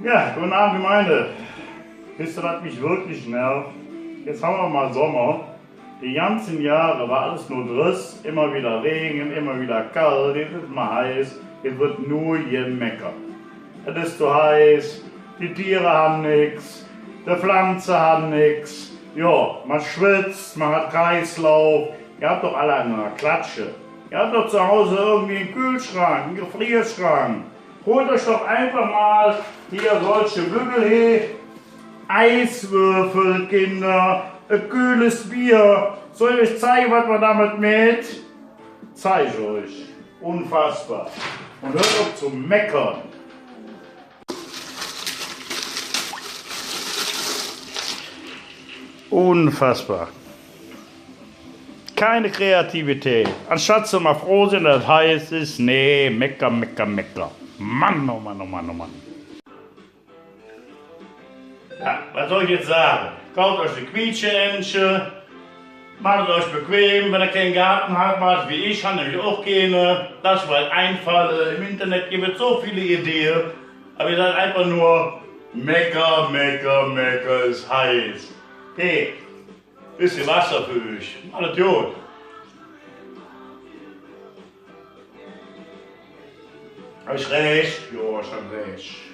Ja, guten Abend, Gemeinde. Wisst ihr, was mich wirklich nervt? Jetzt haben wir mal Sommer. Die ganzen Jahre war alles nur Driss, immer wieder Regen, immer wieder kalt, jetzt ist mal heiß, jetzt wird nur gemeckert. Es ist zu heiß, die Tiere haben nichts, die Pflanzen haben nichts. Ja, man schwitzt, man hat Kreislauf. Ihr habt doch alle eine Klatsche. Ihr habt doch zu Hause irgendwie einen Kühlschrank, einen Gefrierschrank. Holt euch doch einfach mal hier solche Bügel, Eiswürfel, Kinder, ein kühles Bier. Soll ich euch zeigen, was man damit mit? Zeige ich euch. Unfassbar. Und hört auf zu meckern. Unfassbar. Keine Kreativität. Anstatt zu mal froh sind, dass es heiß ist, nee, mecker, mecker, mecker. Mann, oh Mann, oh Mann, oh Mann. Ja, was soll ich jetzt sagen? Kauft euch eine Quietscheentche, macht es euch bequem, wenn ihr keinen Garten habt, macht wie ich, habe nämlich auch keine. Das war halt Einfall. Im Internet gibt es so viele Ideen, aber ihr seid einfach nur mecker, mecker, mecker, ist heiß. Hey, bisschen Wasser für euch. Alles gut. Hab ich recht? Ja, ich hab recht.